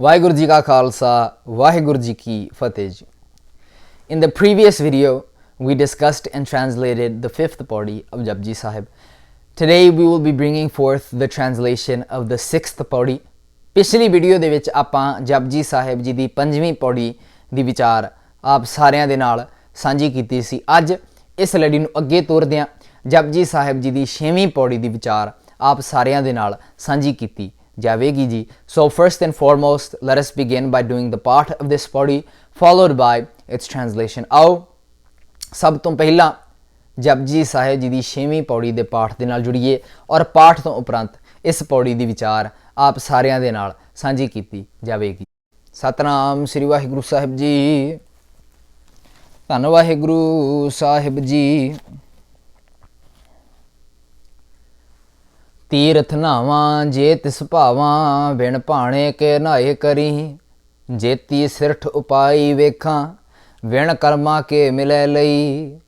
वाहिगुरू जी का खालसा, वाहिगुरू जी की फतेह जी. In the previous video, we discussed and translated the fifth pauri of Japji Sahib. Today we will be bringing forth the translation of the sixth pauri. पिछली video ਦੇ ਵਿੱਚ ਆਪਾਂ ਜਪਜੀ ਸਾਹਿਬ ਜੀ ਦੀ ਪੰਜਵੀਂ ਪੌੜੀ ਦੀ ਵਿਚਾਰ ਆਪ ਸਾਰਿਆਂ ਦੇ ਨਾਲ ਸਾਂਝੀ ਕੀਤੀ ਸੀ. ਅੱਜ ਇਸ ਲੜੀ ਨੂੰ ਅੱਗੇ ਤੋਰਦੇ ਹਾਂ. ਜਪਜੀ ਸਾਹਿਬ ਜੀ ਦੀ 6ਵੀਂ ਪੌੜੀ ਦੀ ਵਿਚਾਰ ਆਪ ਸਾਰਿਆਂ ਦੇ ਨਾਲ ਸਾਂਝੀ ਕੀਤੀ ਜਾਵੇਗੀ ਜੀ. So first and foremost, let us begin by doing the part of this pauri followed by its translation. ਆਓ ਸਭ ਤੋਂ ਪਹਿਲਾਂ ਜਪਜੀ ਸਾਹਿਬ ਜੀ ਦੀ 6ਵੀਂ ਪੌੜੀ ਦੇ ਪਾਠ ਦੇ ਨਾਲ ਜੁੜੀਏ ਔਰ ਪਾਠ ਤੋਂ ਉਪਰੰਤ ਇਸ ਪੌੜੀ ਦੀ ਵਿਚਾਰ ਆਪ ਸਾਰਿਆਂ ਦੇ ਨਾਲ ਸਾਂਝੀ ਕੀਤੀ ਜਾਵੇਗੀ. ਸਤਨਾਮ ਸ੍ਰੀ ਵਾਹਿਗੁਰੂ ਸਾਹਿਬ ਜੀ. ਧੰਨ ਵਾਹਿਗੁਰੂ ਸਾਹਿਬ ਜੀ. ਤੀਰਥ ਨਾਵਾਂ ਜੇ ਤਿਸ ਭਾਵਾਂ, ਬਿਨ ਭਾਣੇ ਕੇ ਨਹਾਏ ਕਰੀ, ਜੇਤੀ ਸਿਰਠ ਉਪਾਈ ਵੇਖਾਂ, ਵਿਣ ਕਰਮਾਂ ਕੇ ਮਿਲੈ ਲਈ,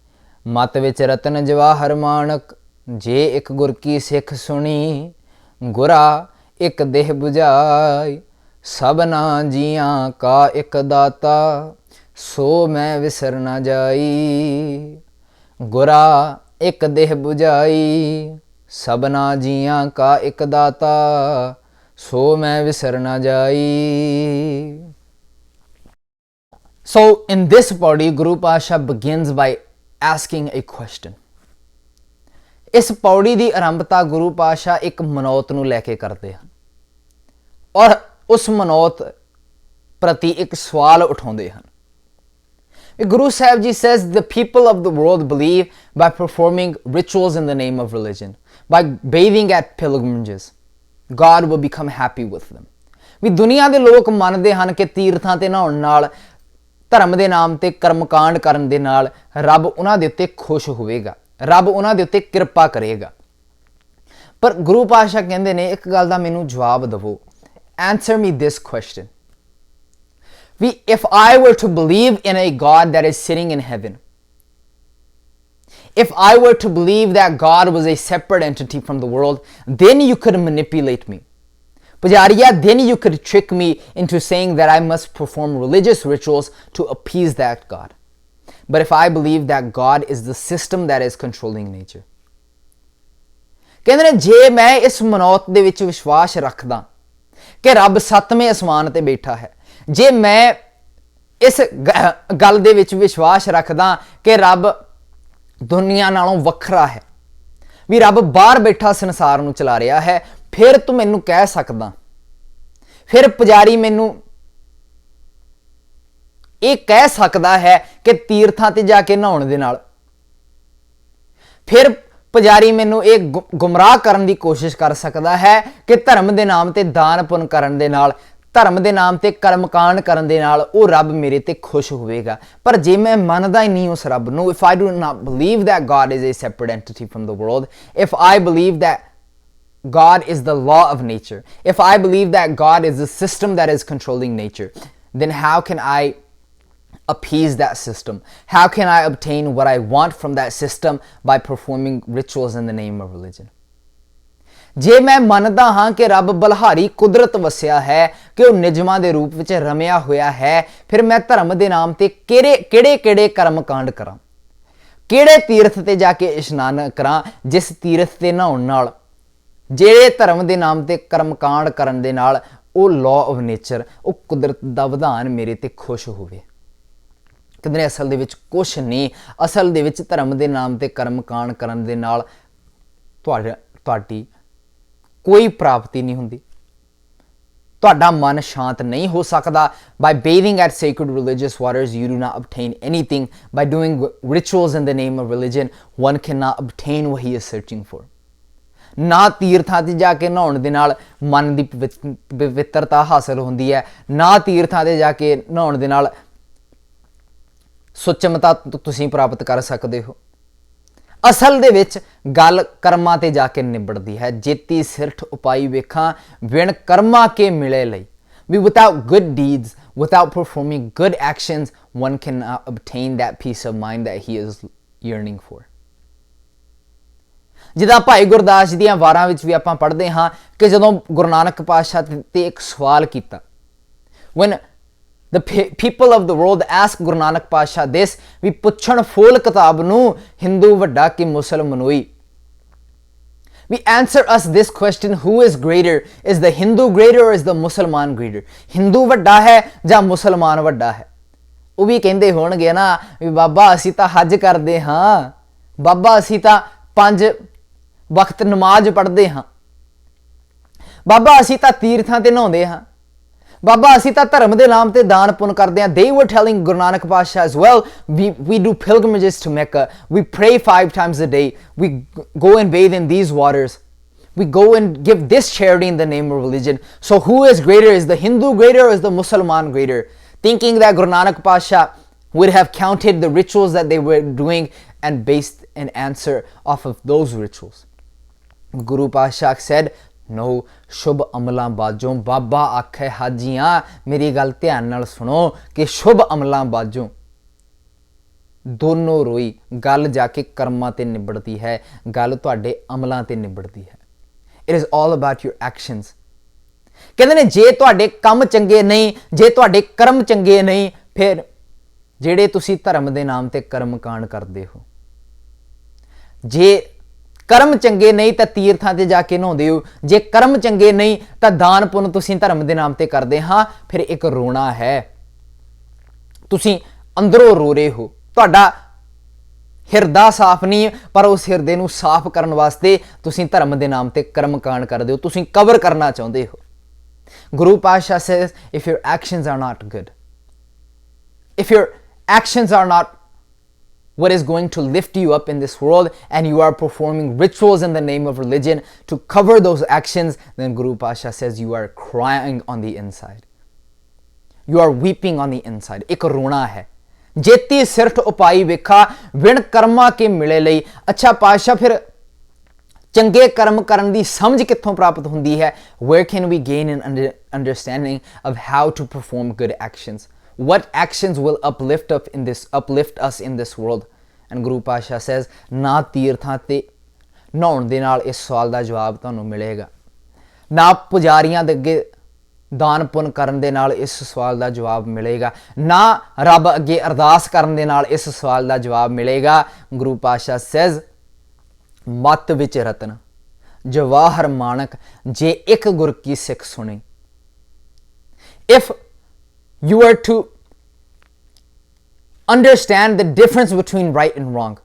ਮਤ ਵਿੱਚ ਰਤਨ ਜਵਾਹਰ ਮਾਣਕ, ਜੇ ਇੱਕ ਗੁਰ ਕੀ ਸਿੱਖ ਸੁਣੀ, ਗੁਰਾ ਇੱਕ ਦੇਹ 부ਝਾਈ, ਸਭਨਾ ਜੀਆਂ ਕਾ ਇੱਕ ਦਾਤਾ, ਸੋ ਮੈਂ ਵਿਸਰ ਨਾ ਜਾਈ, ਗੁਰਾ ਇੱਕ ਦੇਹ 부ਝਾਈ, सबना जियां का एक दाता, सो मैं विसर ना जाई. So in this pauri, Guru Pasha begins by asking a question. इस पौड़ी ਦੀ ਆਰੰਭਤਾ ਗੁਰੂ ਪਾਤਸ਼ਾਹ ਇੱਕ ਮਨੌਤ ਨੂੰ ਲੈ ਕੇ ਕਰਦੇ ਹਨ ਔਰ ਉਸ ਮਨੌਤ ਪ੍ਰਤੀ ਇੱਕ ਸਵਾਲ ਉਠਾਉਂਦੇ ਹਨ. Guru Sahib Ji says the people of the world believe by performing rituals in the name of religion, by bathing at pilgrimages, God will become happy with them. ਵੀ ਦੁਨੀਆ ਦੇ ਲੋਕ ਮੰਨਦੇ ਹਨ ਕਿ ਤੀਰਥਾਂ ਤੇ ਨਹਾਉਣ ਨਾਲ, ਧਰਮ ਦੇ ਨਾਮ ਤੇ ਕਰਮਕਾਂਡ ਕਰਨ ਦੇ ਨਾਲ ਰੱਬ ਉਹਨਾਂ ਦੇ ਉੱਤੇ ਖੁਸ਼ ਹੋਵੇਗਾ, ਰੱਬ ਉਹਨਾਂ ਦੇ ਉੱਤੇ ਕਿਰਪਾ ਕਰੇਗਾ. ਪਰ ਗੁਰੂ ਪਾਤਸ਼ਾਹ ਕਹਿੰਦੇ ਨੇ ਇੱਕ ਗੱਲ ਦਾ ਮੈਨੂੰ ਜਵਾਬ ਦਿਵੋ. Answer me this question. If I were to believe in a God that is sitting in heaven, if I were to believe that God was a separate entity from the world, then you could manipulate me. Pujariya, then you could trick me into saying that I must perform religious rituals to appease that God. But if I believe that God is the system that is controlling nature, ਕਹਿੰਦੇ ਨੇ ਜੇ ਮੈਂ ਇਸ ਮਨੌਤ ਦੇ ਵਿੱਚ ਵਿਸ਼ਵਾਸ ਰੱਖਦਾ ਕਿ ਰੱਬ ਸੱਤਵੇਂ ਅਸਮਾਨ ਤੇ ਬੈਠਾ ਹੈ, ਜੇ ਮੈਂ ਇਸ ਗੱਲ ਦੇ ਵਿੱਚ ਵਿਸ਼ਵਾਸ ਰੱਖਦਾ ਕਿ ਰੱਬ ਦੁਨੀਆ ਨਾਲੋਂ ਵੱਖਰਾ ਹੈ, ਵੀ ਰੱਬ ਬਾਹਰ ਬੈਠਾ ਸੰਸਾਰ ਨੂੰ ਚਲਾ ਰਿਹਾ ਹੈ, ਫਿਰ ਤੂੰ ਮੈਨੂੰ ਕਹਿ ਸਕਦਾ, ਫਿਰ ਪੁਜਾਰੀ ਮੈਨੂੰ ਇਹ ਕਹਿ ਸਕਦਾ ਹੈ ਕਿ ਤੀਰਥਾਂ ਤੇ ਜਾ ਕੇ ਨਹਾਉਣ ਦੇ ਨਾਲ, ਫਿਰ ਪੁਜਾਰੀ ਮੈਨੂੰ ਇਹ ਗੁੰਮਰਾਹ ਕਰਨ ਦੀ ਕੋਸ਼ਿਸ਼ ਕਰ ਸਕਦਾ ਹੈ ਕਿ ਧਰਮ ਦੇ ਨਾਮ ਤੇ ਦਾਨ ਪੁੰਨ ਕਰਨ ਦੇ ਨਾਲ, ਧਰਮ ਦੇ ਨਾਮ ਤੇ ਕਰਮਕਾਂਡ ਕਰਨ ਦੇ ਨਾਲ ਉਹ ਰੱਬ ਮੇਰੇ ਤੇ ਖੁਸ਼ ਹੋਵੇਗਾ. ਪਰ ਜੇ ਮੈਂ ਮੰਨਦਾ ਹੀ ਨਹੀਂ ਉਸ ਰੱਬ ਨੂੰ, if I do not believe that God is a separate entity from the world, if I believe that God is the law of nature, if I believe that God is the system that is controlling nature, then how can I appease that system? How can I obtain what I want from that system by performing rituals in the name of religion? ਜੇ ਮੈਂ ਮੰਨਦਾ ਹਾਂ ਕਿ ਰੱਬ ਬਲਹਾਰੀ ਕੁਦਰਤ ਵਸਿਆ ਹੈ, ਕਿ ਉਹ ਨਿਯਮਾਂ ਦੇ ਰੂਪ ਵਿੱਚ ਰਮਿਆ ਹੋਇਆ ਹੈ, ਫਿਰ ਮੈਂ ਧਰਮ ਦੇ ਨਾਮ ਤੇ ਕਿਹੜੇ ਕਰਮਕਾਂਡ ਕਰਾਂ, ਕਿਹੜੇ ਤੀਰਥ ਤੇ ਜਾ ਕੇ ਇਸ਼ਨਾਨ ਕਰਾਂ, ਜਿਸ ਤੀਰਥ ਤੇ ਨਹਾਉਣ ਨਾਲ, ਜਿਹੜੇ ਧਰਮ ਦੇ ਨਾਮ ਤੇ ਕਰਮਕਾਂਡ ਕਰਨ ਦੇ ਨਾਲ ਉਹ ਲਾਅ ਆਫ ਨੇਚਰ, ਉਹ ਕੁਦਰਤ ਦਾ ਵਿਧਾਨ ਮੇਰੇ ਤੇ ਖੁਸ਼ ਹੋਵੇ. ਕਹਿੰਦੇ ਅਸਲ ਦੇ ਵਿੱਚ ਕੁਛ ਨਹੀਂ, ਅਸਲ ਦੇ ਵਿੱਚ ਧਰਮ ਦੇ ਨਾਮ ਤੇ ਕਰਮਕਾਂਡ ਕਰਨ ਦੇ ਨਾਲ ਤੁਹਾਡੀ ਕੋਈ ਪ੍ਰਾਪਤੀ ਨਹੀਂ ਹੁੰਦੀ, ਤੁਹਾਡਾ ਮਨ ਸ਼ਾਂਤ ਨਹੀਂ ਹੋ ਸਕਦਾ. by bathing at sacred religious waters you do not obtain anything. by doing rituals in the name of religion one cannot obtain what he is searching for. ਨਾ ਤੀਰਥਾਂ ਤੇ ਜਾ ਕੇ ਨਹਾਉਣ ਦੇ ਨਾਲ ਮਨ ਦੀ ਪਵਿੱਤਰਤਾ ਹਾਸਲ ਹੁੰਦੀ ਹੈ, ਨਾ ਤੀਰਥਾਂ ਤੇ ਜਾ ਕੇ ਨਹਾਉਣ ਦੇ ਨਾਲ ਸੁਚਮਤਾ ਤੁਸੀਂ ਪ੍ਰਾਪਤ ਕਰ ਸਕਦੇ ਹੋ. ਅਸਲ ਦੇ ਵਿੱਚ ਗੱਲ ਕਰਮਾਂ ਤੇ ਜਾ ਕੇ ਨਿਬੜਦੀ ਹੈ. ਜੇਤੀ ਸਿਰਠ ਉਪਾਈ ਵੇਖਾਂ, ਵਿਣ ਕਰਮਾਂ ਕੇ ਮਿਲੇ ਲਈ. ਵੀ without good deeds, without performing good actions, one cannot obtain that peace of mind that he is yearning for. ਜਿੱਦਾਂ ਭਾਈ ਗੁਰਦਾਸ ਦੀਆਂ ਵਾਰਾਂ ਵਿੱਚ ਵੀ ਆਪਾਂ ਪੜ੍ਹਦੇ ਹਾਂ ਕਿ ਜਦੋਂ ਗੁਰੂ ਨਾਨਕ ਪਾਤਸ਼ਾਹ ਤੇ ਇੱਕ ਸਵਾਲ ਕੀਤਾ when the people of the world ask Guru Nanak Pasha this, ਵੀ ਪੁੱਛਣ ਫੋਲ ਕਿਤਾਬ ਨੂੰ ਹਿੰਦੂ ਵੱਡਾ ਕਿ ਮੁਸਲਮਾਨੋਈ। We answer us this question, who is greater? Is the Hindu greater or is the Musliman greater? Hindu ਵੱਡਾ ਹੈ ਜਾਂ ਮੁਸਲਮਾਨ ਵੱਡਾ ਹੈ? ਉਹ ਵੀ ਕਹਿੰਦੇ ਹੋਣਗੇ ਨਾ ਵੀ ਬਾਬਾ ਅਸੀਂ ਤਾਂ ਹੱਜ ਕਰਦੇ ਹਾਂ, ਬਾਬਾ ਅਸੀਂ ਤਾਂ 5 ਵਕਤ ਨਮਾਜ਼ ਪੜ੍ਹਦੇ ਹਾਂ, ਬਾਬਾ ਅਸੀਂ ਤਾਂ ਤੀਰਥਾਂ ਤੇ ਨਹਾਉਂਦੇ ਹਾਂ, ਬਾਬਾ ਅਸੀਂ ਤਾਂ ਧਰਮ ਦੇ ਨਾਮ ਤੇ ਦਾਨ ਪੁੰਨ ਕਰਦੇ ਹਾਂ। They were telling Guru Nanak Pasha as well, we do pilgrimages to Mecca, we pray 5 times a day, we go and bathe in these waters, we go and give this charity in the name of religion. So who is greater? Is the Hindu greater or is the Musliman greater? Thinking that Guru Nanak Pasha would have counted the rituals that they were doing and based an answer off of those rituals. Guru Pasha said, no, ਸ਼ੁਭ ਅਮਲਾਂ ਬਾਝੋਂ ਬਾਬਾ ਆਖੇ ਹਾਜੀਆਂ। ਮੇਰੀ ਗੱਲ ਧਿਆਨ ਨਾਲ ਸੁਣੋ ਕਿ ਸ਼ੁਭ ਅਮਲਾਂ ਬਾਝੋਂ ਦੋਨੋਂ ਰੋਈ, ਗੱਲ ਜਾ ਕੇ ਕਰਮਾਂ ਤੇ ਨਿਬੜਦੀ ਹੈ, ਗੱਲ ਤੁਹਾਡੇ ਅਮਲਾਂ ਤੇ ਨਿਬੜਦੀ ਹੈ। It is all about your actions. ਕਹਿੰਦੇ ਨੇ ਜੇ ਤੁਹਾਡੇ ਕੰਮ ਚੰਗੇ ਨਹੀਂ, ਜੇ ਤੁਹਾਡੇ ਕਰਮ ਚੰਗੇ ਨਹੀਂ, ਫਿਰ ਜਿਹੜੇ ਤੁਸੀਂ ਧਰਮ ਦੇ ਨਾਮ ਤੇ ਕਰਮ ਕਾਂਡ ਕਰਦੇ ਹੋ, ਜੇ ਕਰਮ ਚੰਗੇ ਨਹੀਂ ਤਾਂ ਤੀਰਥਾਂ ਤੇ ਜਾ ਕੇ ਨਹਾਉਂਦੇ ਹੋ, ਜੇ ਕਰਮ ਚੰਗੇ ਨਹੀਂ ਤਾਂ ਦਾਨ ਪੁੰਨ ਤੁਸੀਂ ਧਰਮ ਦੇ ਨਾਮ ਤੇ ਕਰਦੇ ਹਾਂ, ਫਿਰ ਇੱਕ ਰੋਣਾ ਹੈ, ਤੁਸੀਂ ਅੰਦਰੋਂ ਰੋ ਰਹੇ ਹੋ, ਤੁਹਾਡਾ ਹਿਰਦਾ ਸਾਫ਼ ਨਹੀਂ, ਪਰ ਉਸ ਹਿਰਦੇ ਨੂੰ ਸਾਫ਼ ਕਰਨ ਵਾਸਤੇ ਤੁਸੀਂ ਧਰਮ ਦੇ ਨਾਮ ਤੇ ਕਰਮ ਕਾਂਡ ਕਰਦੇ ਹੋ, ਤੁਸੀਂ ਕਵਰ ਕਰਨਾ ਚਾਹੁੰਦੇ ਹੋ। Guru Pasha says, if your actions are not good, if your actions are not what is going to lift you up in this world, and you are performing rituals in the name of religion to cover those actions, then Guru Pasha says you are crying on the inside. You are weeping on the inside. ਇੱਕ ਰੋਣਾ ਹੈ। ਜੇਤੀ ਸਿਰਠ ਉਪਾਈ ਵੇਖਾ ਵਿਣ ਕਰਮਾ ਕੇ ਮਿਲੇ ਲਈ। ਅੱਛਾ ਪਾਸ਼ਾ ਫਿਰ ਚੰਗੇ ਕਰਮ ਕਰਨ ਦੀ ਸਮਝ ਕਿੱਥੋਂ ਪ੍ਰਾਪਤ ਹੁੰਦੀ ਹੈ? Where can we gain an understanding of how to perform good actions? What actions will uplift us in this world? And Guru Pasha says, ਨਾ ਤੀਰਥਾਂ ਤੇ ਨਹਾਉਣ ਦੇ ਨਾਲ ਇਸ ਸਵਾਲ ਦਾ ਜਵਾਬ ਤੁਹਾਨੂੰ ਮਿਲੇਗਾ, ਨਾ ਪੁਜਾਰੀਆਂ ਦੇ ਅੱਗੇ ਦਾਨ ਪੁੰਨ ਕਰਨ ਦੇ ਨਾਲ ਇਸ ਸਵਾਲ ਦਾ ਜਵਾਬ ਮਿਲੇਗਾ, ਨਾ ਰੱਬ ਅੱਗੇ ਅਰਦਾਸ ਕਰਨ ਦੇ ਨਾਲ ਇਸ ਸਵਾਲ ਦਾ ਜਵਾਬ ਮਿਲੇਗਾ। Guru Pasha says, ਮੱਤ ਵਿੱਚ ਰਤਨ ਜਵਾਹਰ ਮਾਣਕ ਜੇ ਇੱਕ ਗੁਰ ਕੀ ਸਿੱਖ ਸੁਣੀ। If you are to understand the difference between right and wrong,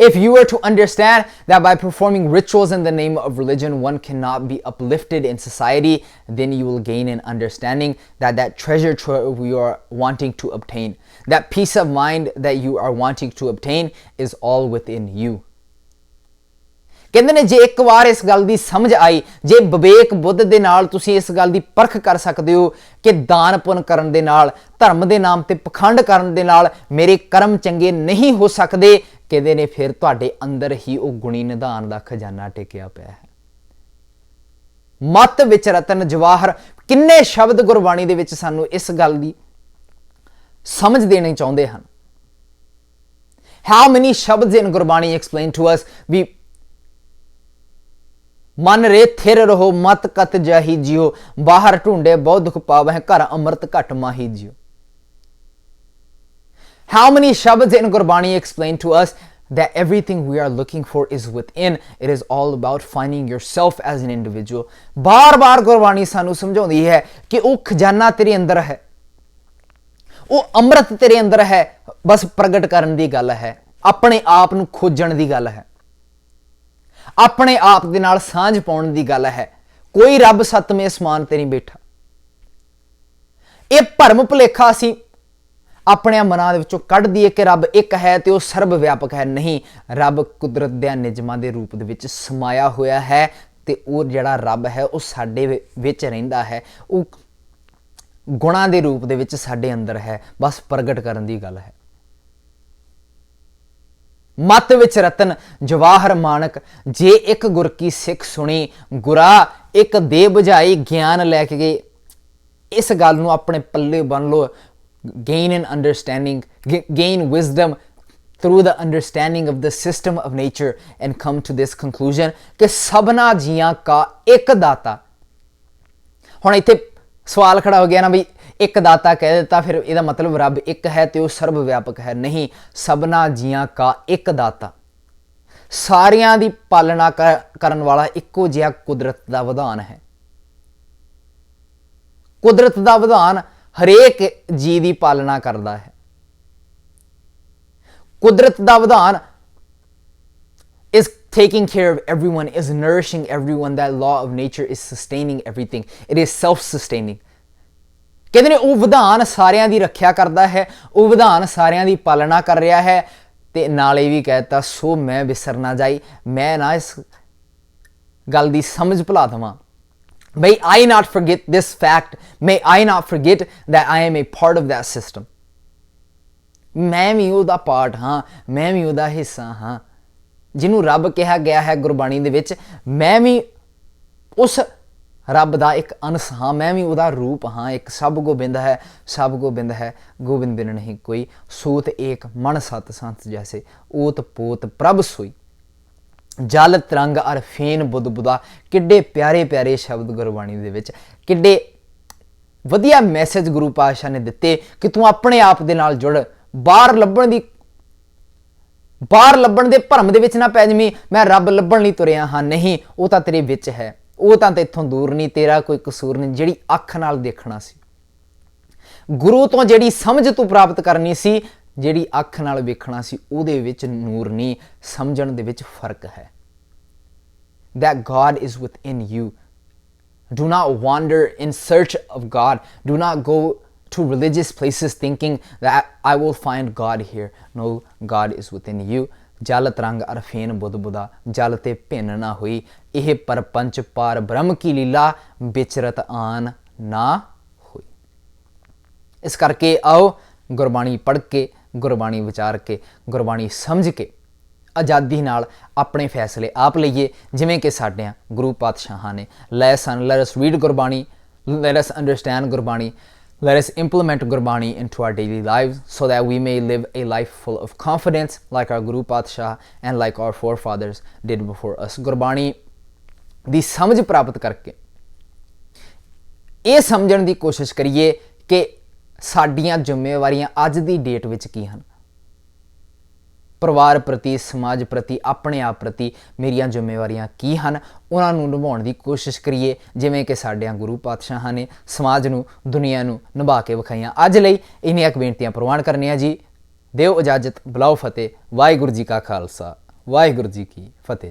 if you were to understand that by performing rituals in the name of religion one cannot be uplifted in society, then you will gain an understanding that that treasure trove you are wanting to obtain, that peace of mind that you are wanting to obtain, is all within you. ਕਹਿੰਦੇ ਨੇ ਜੇ ਇੱਕ ਵਾਰ ਇਸ ਗੱਲ ਦੀ ਸਮਝ ਆਈ, ਜੇ ਵਿਵੇਕ ਬੁੱਧ ਦੇ ਨਾਲ ਤੁਸੀਂ ਇਸ ਗੱਲ ਦੀ ਪਰਖ ਕਰ ਸਕਦੇ ਹੋ ਕਿ ਦਾਨ ਪੁੰਨ ਕਰਨ ਦੇ ਨਾਲ, ਧਰਮ ਦੇ ਨਾਮ ਤੇ ਪਖੰਡ ਕਰਨ ਦੇ ਨਾਲ ਮੇਰੇ ਕਰਮ ਚੰਗੇ ਨਹੀਂ ਹੋ ਸਕਦੇ, ਕਹਿੰਦੇ ਨੇ ਫਿਰ ਤੁਹਾਡੇ ਅੰਦਰ ਹੀ ਉਹ ਗੁਣੀ ਨਿਧਾਨ ਦਾ ਖਜ਼ਾਨਾ ਟਿਕਿਆ ਪਿਆ ਹੈ। ਮੱਤ ਵਿੱਚ ਰਤਨ ਜਵਾਹਰ, ਕਿੰਨੇ ਸ਼ਬਦ ਗੁਰਬਾਣੀ ਦੇ ਵਿੱਚ ਸਾਨੂੰ ਇਸ ਗੱਲ ਦੀ ਸਮਝ ਦੇਣੀ ਚਾਹੁੰਦੇ ਹਨ। How many ਸ਼ਬਦ in Gurbani explain to us ਵੀ ਮਨ ਰੇ ਥਿਰ ਰਹੋ ਮਤ ਕਤ ਜਾਹੀ ਜਿਓ, ਬਾਹਰ ਢੂੰਡੇ ਬਹੁ ਦੁਖ ਪਾਵਹਿ ਘਰ ਅੰਮ੍ਰਿਤ ਘਟ ਮਾਹੀ ਜਿਓ। How many ਸ਼ਬਦ in Gurbani explain to us that everything we are looking for is within. It is all about finding yourself as an individual. ਬਾਰ-ਬਾਰ ਗੁਰਬਾਣੀ ਸਾਨੂੰ ਸਮਝਾਉਂਦੀ ਹੈ ਕਿ ਉਹ ਖਜ਼ਾਨਾ ਤੇਰੇ ਅੰਦਰ ਹੈ, ਉਹ ਅੰਮ੍ਰਿਤ ਤੇਰੇ ਅੰਦਰ ਹੈ, ਬਸ ਪ੍ਰਗਟ ਕਰਨ ਦੀ ਗੱਲ ਹੈ, ਆਪਣੇ ਆਪ ਨੂੰ ਖੋਜਣ ਦੀ ਗੱਲ ਹੈ, ਆਪਣੇ ਆਪ ਦੇ ਨਾਲ ਸਾਂਝ ਪਾਉਣ ਦੀ ਗੱਲ ਹੈ। ਕੋਈ ਰੱਬ ਸੱਤਵੇਂ ਅਸਮਾਨ ਤੇ ਨਹੀਂ ਬੈਠਾ। ਇਹ ਭਰਮ ਭੁਲੇਖਾ ਅਸੀਂ ਆਪਣੇ ਮਨਾਂ ਦੇ ਵਿੱਚੋਂ ਕੱਢ ਦਈਏ ਕਿ ਰੱਬ ਇੱਕ ਹੈ ਤੇ ਉਹ ਸਰਬ ਵਿਆਪਕ ਹੈ। ਨਹੀਂ, ਰੱਬ ਕੁਦਰਤ ਦੇ ਨਿਯਮਾਂ ਦੇ ਰੂਪ ਦੇ ਵਿੱਚ ਸਮਾਇਆ ਹੋਇਆ ਹੈ ਤੇ ਉਹ ਜਿਹੜਾ ਰੱਬ ਹੈ ਉਹ ਸਾਡੇ ਵਿੱਚ ਰਹਿੰਦਾ ਹੈ, ਉਹ ਗੁਣਾਂ ਦੇ ਰੂਪ ਦੇ ਵਿੱਚ ਸਾਡੇ ਅੰਦਰ ਹੈ, ਬਸ ਪ੍ਰਗਟ ਕਰਨ ਦੀ ਗੱਲ ਹੈ। ਮੱਤ ਵਿੱਚ ਰਤਨ ਜਵਾਹਰ ਮਾਣਕ ਜੇ ਇੱਕ ਗੁਰ ਕੀ ਸਿੱਖ ਸੁਣੀ, ਗੁਰਾ ਇੱਕ ਦੇ ਬੁਝਾਈ ਗਿਆਨ ਲੈ ਕੇ ਗਏ। ਇਸ ਗੱਲ ਨੂੰ ਆਪਣੇ ਪੱਲੇ ਬੰਨ ਲਓ। gain an understanding, gain wisdom through the understanding of the system of nature and come to this conclusion ਕਿ ਸਭਨਾ ਜੀਆਂ ਕਾ ਇੱਕ ਦਾਤਾ। ਹੁਣ ਇੱਥੇ ਸਵਾਲ ਖੜਾ ਹੋ ਗਿਆ ਨਾ ਵੀ ਇੱਕ ਦਾਤਾ ਕਹਿ ਦਿੱਤਾ ਫਿਰ ਇਹਦਾ ਮਤਲਬ ਰੱਬ ਇੱਕ ਹੈ ਤੇ ਉਹ ਸਰਬ ਵਿਆਪਕ ਹੈ। ਨਹੀਂ, ਸਭਨਾ ਜੀਆਂ ਕਾ ਇੱਕ ਦਾਤਾ, ਸਾਰਿਆਂ ਦੀ ਪਾਲਣਾ ਕਰਨ ਵਾਲਾ ਇੱਕੋ ਜਿਹਾ ਕੁਦਰਤ ਦਾ ਵਿਧਾਨ ਹੈ। ਕੁਦਰਤ ਦਾ ਵਿਧਾਨ ਹਰੇਕ ਜੀ ਦੀ ਪਾਲਣਾ ਕਰਦਾ ਹੈ। ਕੁਦਰਤ ਦਾ ਵਿਧਾਨ is taking care of everyone, is nourishing everyone. That law of nature is sustaining everything. It is self-sustaining. ਕਹਿੰਦੇ ਨੇ ਉਹ ਵਿਧਾਨ ਸਾਰਿਆਂ ਦੀ ਰੱਖਿਆ ਕਰਦਾ ਹੈ, ਉਹ ਵਿਧਾਨ ਸਾਰਿਆਂ ਦੀ ਪਾਲਣਾ ਕਰ ਰਿਹਾ ਹੈ। ਤੇ ਨਾਲ ਇਹ ਵੀ ਕਹਿਤਾ, ਸੋ ਮੈਂ ਵਿਸਰ ਨਾ ਜਾਈ, ਮੈਂ ਨਾ ਇਸ ਗੱਲ ਦੀ ਸਮਝ ਭੁਲਾ ਦੇਵਾਂ। May I not forget this fact. May I not forget that I am a part of that system. ਮੈਂ ਵੀ ਉਹਦਾ ਪਾਰਟ ਹਾਂ, ਮੈਂ ਵੀ ਉਹਦਾ ਹਿੱਸਾ ਹਾਂ। ਜਿਹਨੂੰ ਰੱਬ ਕਿਹਾ ਗਿਆ ਹੈ ਗੁਰਬਾਣੀ ਦੇ ਵਿੱਚ, ਮੈਂ ਵੀ ਉਸ ਰੱਬ ਦਾ ਇੱਕ ਅੰਸ਼ ਹਾਂ, ਮੈਂ ਵੀ ਉਹਦਾ ਰੂਪ ਹਾਂ। ਇੱਕ ਸਭ ਗੋਬਿੰਦ ਹੈ, ਸਭ ਗੋਬਿੰਦ ਹੈ, ਗੋਬਿੰਦ ਬਿਨ ਨਹੀਂ ਕੋਈ। ਸੂਤ ਏਕ ਮਨ ਸਤ ਸੰਤ ਜੈਸੇ, ਓਤ ਪੋਤ ਪ੍ਰਭ ਸੋਈ। ਜਲ ਤਰੰਗ ਅਰ ਫੇਨ ਬੁੱਧ ਬੁਦਾ। ਕਿੱਡੇ ਪਿਆਰੇ ਪਿਆਰੇ ਸ਼ਬਦ ਗੁਰਬਾਣੀ ਦੇ ਵਿੱਚ, ਕਿੱਡੇ ਵਧੀਆ ਮੈਸੇਜ ਗੁਰੂ ਪਾਤਸ਼ਾਹ ਨੇ ਦਿੱਤੇ ਕਿ ਤੂੰ ਆਪਣੇ ਆਪ ਦੇ ਨਾਲ ਜੁੜ। ਬਾਹਰ ਲੱਭਣ ਦੇ ਭਰਮ ਦੇ ਵਿੱਚ ਨਾ ਪੈ ਜਵੀਂ, ਮੈਂ ਰੱਬ ਲੱਭਣ ਲਈ ਤੁਰਿਆ ਹਾਂ। ਨਹੀਂ, ਉਹ ਤਾਂ ਤੇਰੇ ਵਿੱਚ ਹੈ, ਉਹ ਤਾਂ ਤੇਥੋਂ ਦੂਰ ਨਹੀਂ, ਤੇਰਾ ਕੋਈ ਕਸੂਰ ਨਹੀਂ। ਜਿਹੜੀ ਅੱਖ ਨਾਲ ਦੇਖਣਾ ਸੀ, ਗੁਰੂ ਤੋਂ ਜਿਹੜੀ ਸਮਝ ਤੂੰ ਪ੍ਰਾਪਤ ਕਰਨੀ ਸੀ, ਜਿਹੜੀ ਅੱਖ ਨਾਲ ਵੇਖਣਾ ਸੀ, ਉਹਦੇ ਵਿੱਚ ਨੂਰ ਨਹੀਂ, ਸਮਝਣ ਦੇ ਵਿੱਚ ਫਰਕ ਹੈ। That God is within you. Do not wander in search of God. Do not go to religious places thinking that I will find God here. No, God is within you. ਜਲ ਤਰੰਗ ਅਰ ਫੇਨ ਬੁੱਧ ਬੁਦਾ, ਜਲ ਤੇ ਭਿੰਨ ਨਾ ਹੋਈ। ਇਹ ਪਰਪੰਚ ਪਾਰ ਬ੍ਰਹਮ ਕੀ ਲੀਲਾ, ਵਿਚਰਤ ਆਨ ਨਾ ਹੋਈ। ਇਸ ਕਰਕੇ ਆਓ ਗੁਰਬਾਣੀ ਪੜ੍ਹ ਕੇ, ਗੁਰਬਾਣੀ ਵਿਚਾਰ ਕੇ, ਗੁਰਬਾਣੀ ਸਮਝ ਕੇ ਆਜ਼ਾਦੀ ਨਾਲ ਆਪਣੇ ਫੈਸਲੇ ਆਪ ਲਈਏ, ਜਿਵੇਂ ਕਿ ਸਾਡਿਆਂ ਗੁਰੂ ਪਾਤਸ਼ਾਹਾਂ ਨੇ ਲੈ ਸਨ। Let us read Gurbani, let us understand Gurbani, let us implement Gurbani into our daily lives so that we may live a life full of confidence like our Guru Patshah and like our forefathers did before us. Gurbani ਦੀ ਸਮਝ ਪ੍ਰਾਪਤ ਕਰਕੇ ਇਹ ਸਮਝਣ ਦੀ ਕੋਸ਼ਿਸ਼ ਕਰੀਏ ਕਿ ਸਾਡੀਆਂ ਜ਼ਿੰਮੇਵਾਰੀਆਂ ਅੱਜ ਦੀ ਡੇਟ ਵਿੱਚ ਕੀ ਹਨ। ਪਰਿਵਾਰ ਪ੍ਰਤੀ, ਸਮਾਜ ਪ੍ਰਤੀ, ਆਪਣੇ ਆਪ ਪ੍ਰਤੀ ਮੇਰੀਆਂ ਜ਼ਿੰਮੇਵਾਰੀਆਂ ਕੀ ਹਨ, ਉਹਨਾਂ ਨੂੰ ਨਿਭਾਉਣ ਦੀ ਕੋਸ਼ਿਸ਼ ਕਰੀਏ, ਜਿਵੇਂ ਕਿ ਸਾਡਿਆਂ ਗੁਰੂ ਪਾਤਸ਼ਾਹਾਂ ਨੇ ਸਮਾਜ ਨੂੰ, ਦੁਨੀਆ ਨੂੰ ਨਿਭਾ ਕੇ ਵਿਖਾਈਆਂ। ਅੱਜ ਲਈ ਇੰਨੀਆਂ ਕੁ ਬੇਨਤੀਆਂ ਪ੍ਰਵਾਨ ਕਰਨੀਆਂ ਜੀ। ਦਿਓ ਇਜਾਜ਼ਤ, ਬੁਲਾਓ ਫਤਿਹ। ਵਾਹਿਗੁਰੂ ਜੀ ਕਾ ਖਾਲਸਾ, ਵਾਹਿਗੁਰੂ ਜੀ ਕੀ ਫਤਿਹ।